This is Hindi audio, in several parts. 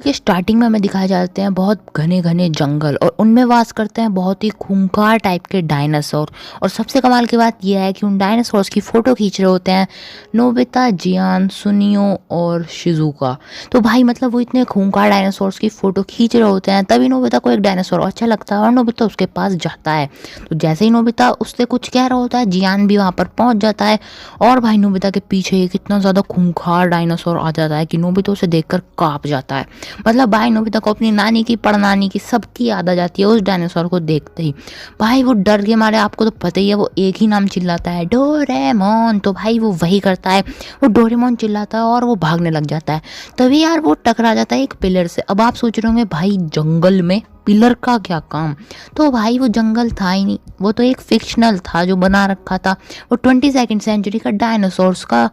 ये स्टार्टिंग में हमें दिखाए जाते हैं बहुत घने घने जंगल और उनमें वास करते हैं बहुत ही खूंखार टाइप के डायनासोर। और सबसे कमाल की बात यह है कि उन डायनासोर्स की फ़ोटो खींच रहे होते हैं नोबिता, जियान, सुनियो और शिजुका। तो भाई मतलब वो इतने खूंखार डायनासोर्स की फ़ोटो खींच रहे होते हैं, तभी नोबिता को एक डायनासोर अच्छा लगता है और नोबिता उसके पास जाता है। तो जैसे ही नोबिता उससे कुछ कह रहा होता है, जियान भी वहाँ पर पहुँच जाता है और भाई नोबिता के पीछे एक इतना ज़्यादा खूंखार डायनासोर आ जाता है कि नोबिता उसे देखकर काँप जाता है। मतलब भाई नोबिता को अपनी नानी की, परनानी की, सबकी याद आ जाती है उस डायनासोर को देखते ही। भाई वो डर के मारे, आपको तो पता ही है, वो एक ही नाम चिल्लाता है, डोरेमोन। तो भाई वो वही करता है, वो डोरेमोन चिल्लाता है और वो भागने लग जाता है। तभी यार वो टकरा जाता है एक पिलर से। अब आप सोच रहे होंगे भाई जंगल में पिलर का क्या काम। तो भाई वो जंगल था ही नहीं, वो तो एक फिक्शनल था जो बना रखा था। वो 22nd सेंचुरी का डायनासोर्स का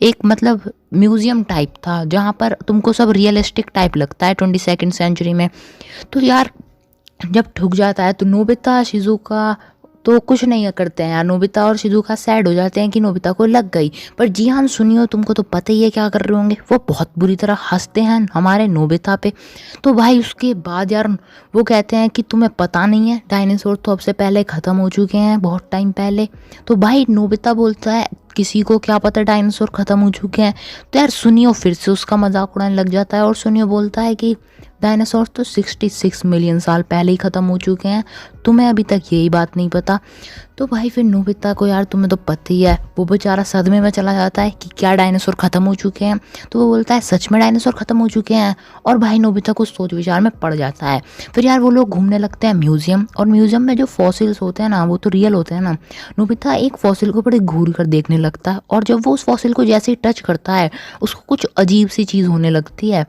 एक मतलब म्यूजियम टाइप था, जहाँ पर तुमको सब रियलिस्टिक टाइप लगता है 22nd सेंचुरी में। तो यार जब ठुक जाता है तो नोबिता, शिजुका तो कुछ नहीं करते हैं यार। नोबिता और शिजुका सैड हो जाते हैं कि नोबिता को लग गई। पर जी हाँ सुनियो, तुमको तो पता ही है क्या कर रहे होंगे, वो बहुत बुरी तरह हंसते हैं हमारे नोबिता पे। तो भाई उसके बाद यार वो कहते हैं कि तुम्हें पता नहीं है, डायनासोर तो अब से पहले ख़त्म हो चुके हैं, बहुत टाइम पहले। तो भाई नोबिता बोलता है किसी को क्या पता डायनासोर ख़त्म हो चुके हैं। तो यार सुनियो फिर से उसका मजाक उड़ाने लग जाता है और सुनियो बोलता है कि डायनासोर तो 66 मिलियन साल पहले ही ख़त्म हो चुके हैं, तुम्हें अभी तक यही बात नहीं पता। तो भाई फिर नोबिता को यार तुम्हें तो पता ही है, वो बेचारा सदमे में चला जाता है कि क्या डायनासोर ख़त्म हो चुके हैं। तो वो बोलता है सच में डायनासोर ख़त्म हो चुके हैं। और भाई नोबिता को सोच विचार में पड़ जाता है। फिर यार वो लोग घूमने लगते हैं म्यूजियम, और म्यूजियम में जो फॉसिल्स होते हैं ना वो तो रियल होते हैं ना। नोबिता एक फॉसिल को बड़े घूर कर देखने लगता है और जब वो उस फॉसिल को जैसे ही टच करता है उसको कुछ अजीब सी चीज़ होने लगती है।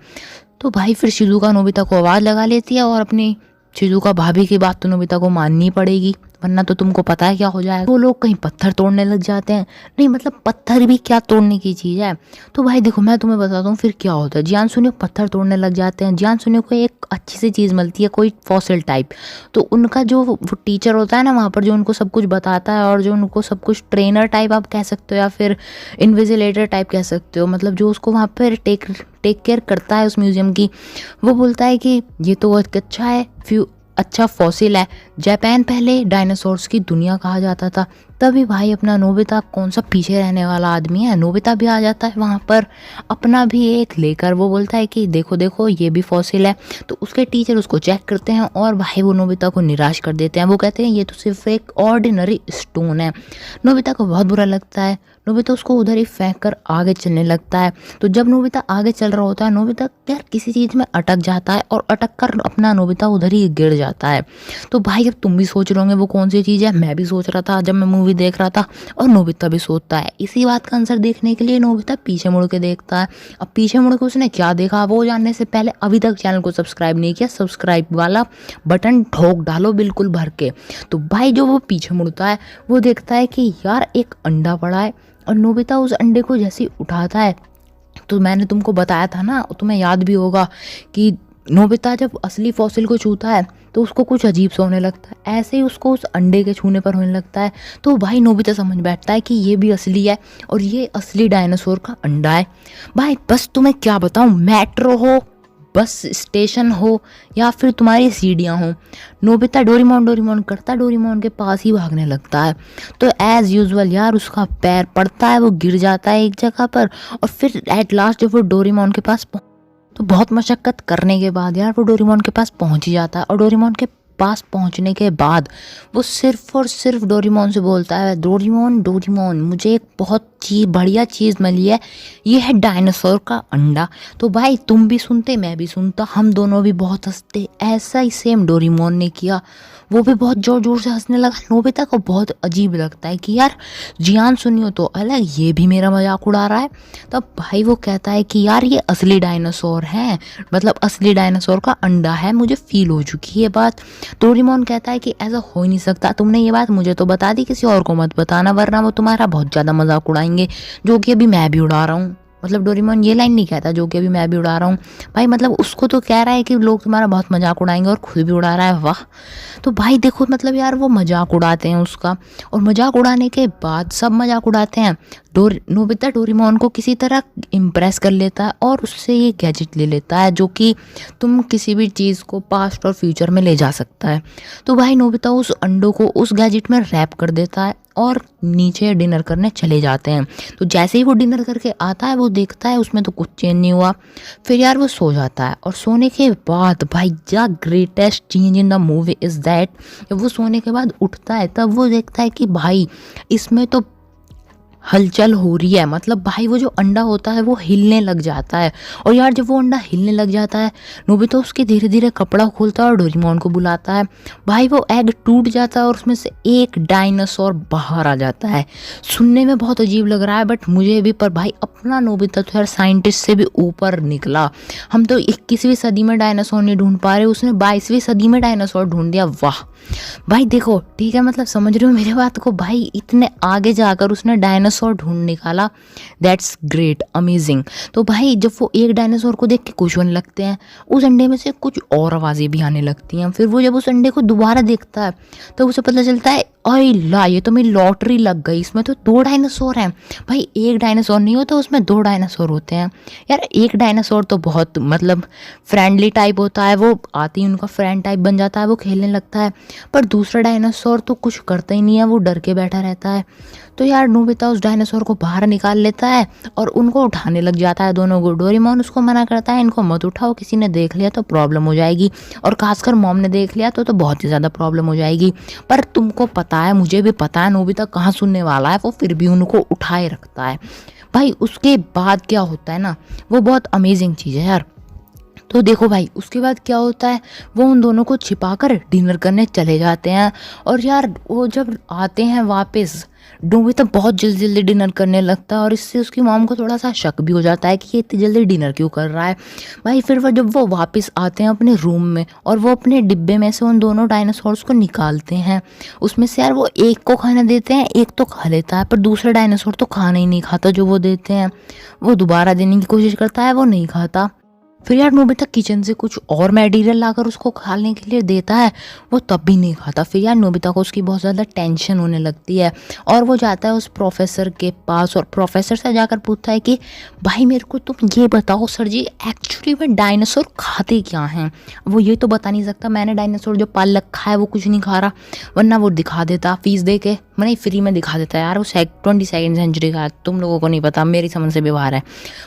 तो भाई फिर शिजुका नोबिता को आवाज़ लगा लेती है और अपनी शिजुका भाभी की बात तो नोबिता को माननी पड़ेगी, वरना तो तुमको पता है क्या हो जाएगा। वो लोग कहीं पत्थर तोड़ने लग जाते हैं। नहीं मतलब पत्थर भी क्या तोड़ने की चीज़ है। तो भाई देखो मैं तुम्हें बताता हूँ फिर क्या होता है। जियान सुनियो पत्थर तोड़ने लग जाते हैं। जियान सुनियो को एक अच्छी सी चीज़ मिलती है, कोई फॉसिल टाइप। तो उनका जो वो टीचर होता है ना वहाँ पर, जो उनको सब कुछ बताता है और जो उनको सब कुछ ट्रेनर टाइप आप कह सकते हो या फिर इन्विजिलेटर टाइप कह सकते हो, मतलब जो उसको वहाँ पर टेक केयर करता है उस म्यूज़ियम की, वो बोलता है कि ये तो एक अच्छा है, अच्छा फॉसिल है। जापान पहले डायनासोर्स की दुनिया कहा जाता था। तभी भाई अपना नोबिता, कौन सा पीछे रहने वाला आदमी है, नोबिता भी आ जाता है वहाँ पर अपना भी एक लेकर। वो बोलता है कि देखो देखो ये भी फॉसिल है। तो उसके टीचर उसको चेक करते हैं और भाई वो नोबिता को निराश कर देते हैं। वो कहते हैं ये तो सिर्फ एक ऑर्डिनरी स्टोन है। नोबिता को बहुत बुरा लगता है। नोबिता उसको उधर ही फेंक कर आगे चलने लगता है। तो जब नोबिता आगे चल रहा होता है, नोबिता यार किसी चीज़ में अटक जाता है और अटक कर अपना नोबिता उधर ही गिर जाता है। तो भाई अब तुम भी सोच रहे होंगे वो कौन सी चीज़ है। मैं भी सोच रहा था जब मैं मूवी देख रहा था, और नोबिता भी सोचता है। इसी बात का आंसर देखने के लिए नोबिता पीछे मुड़ के देखता है। अब पीछे मुड़ के उसने क्या देखा वो जानने से पहले अभी तक चैनल को सब्सक्राइब नहीं किया, सब्सक्राइब वाला बटन ठोक डालो बिल्कुल भर के। तो भाई जो वो पीछे मुड़ता है वो देखता है कि यार एक अंडा पड़ा है, और नोबिता उस अंडे को जैसे ही उठाता है, तो मैंने तुमको बताया था ना, तुम्हें याद भी होगा कि नोबिता जब असली फॉसिल को छूता है तो उसको कुछ अजीब सा होने लगता है। ऐसे ही उसको उस अंडे के छूने पर होने लगता है। तो भाई नोबिता समझ बैठता है कि ये भी असली है और ये असली डायनासोर का अंडा है। भाई बस तुम्हें क्या बताऊं, मेट्रो हो, बस स्टेशन हो, या फिर तुम्हारी सीढ़ियाँ हो, नोबिता डोरेमोन डोरेमोन करता डोरेमोन के पास ही भागने लगता है। तो एज़ यूजुअल यार उसका पैर पड़ता है, वो गिर जाता है एक जगह पर, और फिर एट लास्ट जब वो डोरेमोन के पास तो बहुत मशक्क़त करने के बाद यार वो डोरेमोन के पास पहुंच ही जाता है। और डोरेमोन के पास पहुंचने के बाद वो सिर्फ और सिर्फ डोरेमोन से बोलता है, डोरेमोन डोरेमोन मुझे एक बहुत बढ़िया चीज़ मिली है, ये है डायनासोर का अंडा। तो भाई तुम भी सुनते, मैं भी सुनता, हम दोनों भी बहुत हंसते। ऐसा ही सेम डोरेमोन ने किया, वो भी बहुत ज़ोर ज़ोर से हंसने लगा। नोबिता को बहुत अजीब लगता है कि यार जियान सुनियो तो अलग, ये भी मेरा मजाक उड़ा रहा है। तब भाई वो कहता है कि यार ये असली डायनासोर है, मतलब असली डायनासोर का अंडा है, मुझे फील हो चुकी है ये बात। डोरेमोन कहता है कि ऐसा हो ही नहीं सकता, तुमने ये बात मुझे तो बता दी, किसी और को मत बताना वरना वो तुम्हारा बहुत ज़्यादा मजाक उड़ाएंगे, जो कि अभी मैं भी उड़ा रहा हूँ। मतलब डोरेमोन ये लाइन नहीं कहता जो कि अभी मैं भी उड़ा रहा हूँ भाई, मतलब उसको तो कह रहा है कि लोग तुम्हारा बहुत मजाक उड़ाएंगे और खुद भी उड़ा रहा है। वाह। तो भाई देखो मतलब यार वो मजाक उड़ाते हैं उसका, और मजाक उड़ाने के बाद सब मजाक उड़ाते हैं। नोबिता डोरेमोन को किसी तरह इम्प्रेस कर लेता है और उससे ये गैजेट ले लेता है जो कि तुम किसी भी चीज़ को पास्ट और फ्यूचर में ले जा सकता है। तो भाई नोबिता उस अंडों को उस गैजेट में रैप कर देता है और नीचे डिनर करने चले जाते हैं। तो जैसे ही वो डिनर करके आता है वो देखता है उसमें तो कुछ चेंज नहीं हुआ। फिर यार वो सो जाता है, और सोने के बाद भाई the greatest change in the movie is that, जब वो सोने के बाद उठता है तब वो देखता है कि भाई इसमें तो हलचल हो रही है। मतलब भाई वो जो अंडा होता है वो हिलने लग जाता है, और यार जब वो अंडा हिलने लग जाता है नोबिता उसके धीरे धीरे कपड़ा खोलता है और डोरेमोन को बुलाता है। भाई वो एग टूट जाता है और उसमें से एक डायनासोर बाहर आ जाता है। सुनने में बहुत अजीब लग रहा है बट मुझे भी, पर भाई अपना नोबिता तो यार साइंटिस्ट से भी ऊपर निकला। हम तो 21वीं सदी में डायनासोर नहीं ढूंढ पा रहे, उसने 22वीं सदी में डायनासोर ढूंढ दिया। वाह भाई देखो ठीक है, मतलब समझ रहे हो मेरे बात को, भाई इतने आगे जाकर उसने डायनासोर ढूंढ निकाला। That's great, amazing. तो भाई जब वो एक डायनासोर को देख के खुश होने लगते हैं, उस अंडे में से कुछ और आवाज़ें भी आने लगती हैं। फिर वो जब उस अंडे को दोबारा देखता है तो उसे पता चलता है अरे ला ये तो मेरी लॉटरी लग गई, इसमें तो 2 डायनासोर हैं। भाई एक डायनासोर नहीं होता उसमें 2 डायनासोर होते हैं। यार एक डायनासोर तो बहुत मतलब फ्रेंडली टाइप होता है, वो आती ही उनका फ्रेंड टाइप बन जाता है, वो खेलने लगता है। पर दूसरा डायनासोर तो कुछ करता ही नहीं है, वो डर के बैठा रहता है। तो यार नोबिता उस डायनासोर को बाहर निकाल लेता है और उनको उठाने लग जाता है दोनों को। डोरेमोन उसको मना करता है इनको मत उठाओ, किसी ने देख लिया तो प्रॉब्लम हो जाएगी, और खासकर मॉम ने देख लिया तो बहुत ही ज़्यादा प्रॉब्लम हो जाएगी। पर तुमको पता है, मुझे भी पता है नोबिता कहाँ सुनने वाला है, वो फिर भी उनको उठाए रखता है। भाई उसके बाद क्या होता है ना, वो बहुत अमेजिंग चीज़ है यार। तो देखो भाई उसके बाद क्या होता है, वो उन दोनों को छिपाकर डिनर करने चले जाते हैं। और यार वो जब आते हैं वापस, नोबिता बहुत जल्दी जल्दी डिनर करने लगता है, और इससे उसकी मॉम को थोड़ा सा शक भी हो जाता है कि ये इतनी जल्दी डिनर क्यों कर रहा है। भाई फिर वो जब वो वापस आते हैं अपने रूम में, और वो अपने डिब्बे में से उन दोनों डायनासोर्स को निकालते हैं। उसमें से यार वो एक को खाना देते हैं, एक तो खा लेता है, पर दूसरा डायनासोर तो खाना ही नहीं खाता जो वो देते हैं। वो दोबारा देने की कोशिश करता है, वो नहीं खाता। फिर यार नोबिता किचन से कुछ और मटेरियल लाकर उसको खाने के लिए देता है, वो तब भी नहीं खाता। फिर यार नोबिता को उसकी बहुत ज़्यादा टेंशन होने लगती है, और वो जाता है उस प्रोफेसर के पास, और प्रोफेसर से जाकर पूछता है कि भाई मेरे को तुम ये बताओ सर जी, एक्चुअली में डायनासोर खाते क्या हैं। वो ये तो बता नहीं सकता, मैंने डायनासोर जो पाल रखा है वो कुछ नहीं खा रहा, वरना वो दिखा देता फीस दे के, मैंने फ्री में दिखा देता है। यार वो 22वीं सेंचुरी का है, तुम लोगों को नहीं पता, मेरी समझ से भी बाहर है।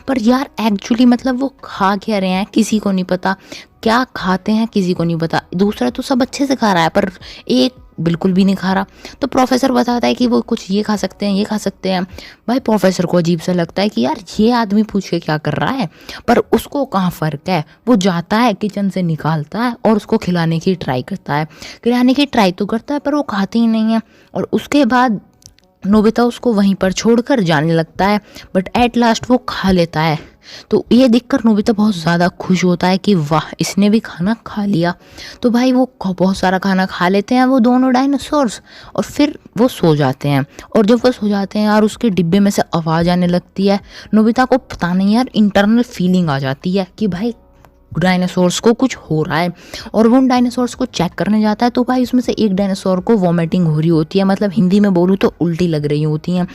पर यार एक्चुअली मतलब वो खा क्या रहे हैं किसी को नहीं पता, क्या खाते हैं किसी को नहीं पता। दूसरा तो सब अच्छे से खा रहा है, पर एक बिल्कुल भी नहीं खा रहा। तो प्रोफेसर बताता है कि वो कुछ ये खा सकते हैं, ये खा सकते हैं। भाई प्रोफेसर को अजीब सा लगता है कि यार ये आदमी पूछ के क्या कर रहा है, पर उसको कहाँ फ़र्क है। वो जाता है किचन से निकालता है और उसको खिलाने की ट्राई करता है। खिलाने की ट्राई तो करता है पर वो खाते ही नहीं है, और उसके बाद नोबिता उसको वहीं पर छोड़कर जाने लगता है, बट एट लास्ट वो खा लेता है। तो ये देखकर नोबिता बहुत ज़्यादा खुश होता है कि वाह इसने भी खाना खा लिया। तो भाई वो बहुत सारा खाना खा लेते हैं वो दोनों डायनासोर्स, और फिर वो सो जाते हैं। और जब वो सो जाते हैं यार उसके डिब्बे में से आवाज़ आने लगती है। नोबिता को पता नहीं यार इंटरनल फीलिंग आ जाती है कि भाई डायनासोर्स को कुछ हो रहा है, और वो उन डायनासोर्स को चेक करने जाता है। तो भाई उसमें से एक डायनासोर को वॉमिटिंग हो रही होती है, मतलब हिंदी में बोलूँ तो उल्टी लग रही होती हैं।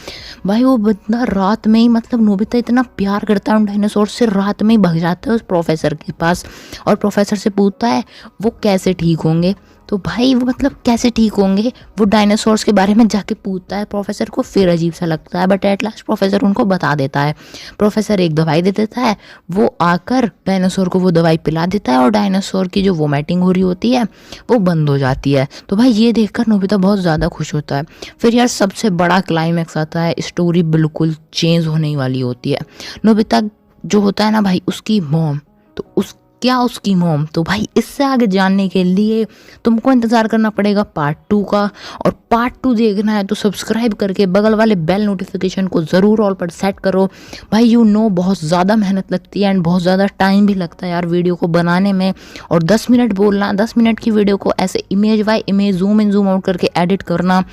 भाई वो बंदा रात में ही, मतलब नोबिता इतना प्यार करता है उन डायनासोर से, रात में ही भाग जाता है उस प्रोफेसर के पास, और प्रोफेसर से पूछता है वो कैसे ठीक होंगे। तो भाई वो मतलब कैसे ठीक होंगे, वो डायनासोर्स के बारे में जाके पूछता है प्रोफेसर को। फिर अजीब सा लगता है, बट एट लास्ट प्रोफेसर उनको बता देता है। प्रोफेसर एक दवाई दे देता है, वो आकर डायनासोर को वो दवाई पिला देता है, और डायनासोर की जो वोमिटिंग हो रही होती है वो बंद हो जाती है। तो भाई ये देखकर नोबिता बहुत ज़्यादा खुश होता है। फिर यार सबसे बड़ा क्लाइमैक्स आता है, स्टोरी बिल्कुल चेंज होने वाली होती है। नोबिता जो होता है ना भाई, उसकी मॉम, तो उसकी मॉम, तो भाई इससे आगे जानने के लिए तुमको इंतज़ार करना पड़ेगा पार्ट 2 का। और पार्ट 2 देखना है तो सब्सक्राइब करके बगल वाले बेल नोटिफिकेशन को ज़रूर ऑल पर सेट करो। भाई बहुत ज़्यादा मेहनत लगती है एंड बहुत ज़्यादा टाइम भी लगता है यार वीडियो को बनाने में। और 10 मिनट बोलना, 10 मिनट की वीडियो को ऐसे image by image, zoom in zoom out करके एडिट करना,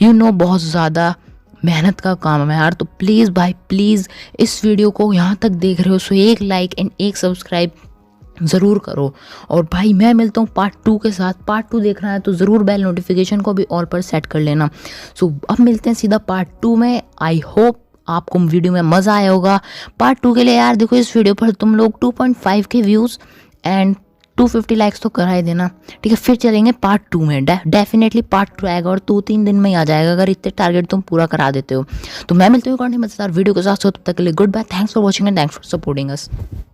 बहुत ज़्यादा मेहनत का काम है यार। तो प्लीज़ भाई प्लीज़ इस वीडियो को यहाँ तक देख रहे हो सो एक लाइक एंड एक सब्सक्राइब ज़रूर करो। और भाई मैं मिलता हूँ पार्ट 2 के साथ। पार्ट 2 देखना है तो ज़रूर बेल नोटिफिकेशन को भी ऑल पर सेट कर लेना। सो अब मिलते हैं सीधा पार्ट 2 में। आई होप आपको वीडियो में मज़ा आया होगा। पार्ट 2 के लिए यार देखो इस वीडियो पर तुम लोग 2.5 के व्यूज़ एंड 250 लाइक्स तो करा ही देना, ठीक है। फिर चलेंगे पार्ट 2 में। डेफिनेटली पार्ट 2 आएगा और 2-3 दिन में ही आ जाएगा अगर इतने टारगेट तुम पूरा करा देते हो। तो मैं मिलती हूँ मज़ेदार वीडियो के साथ। तब तक के लिए good bye, thanks for watching and thanks for supporting us.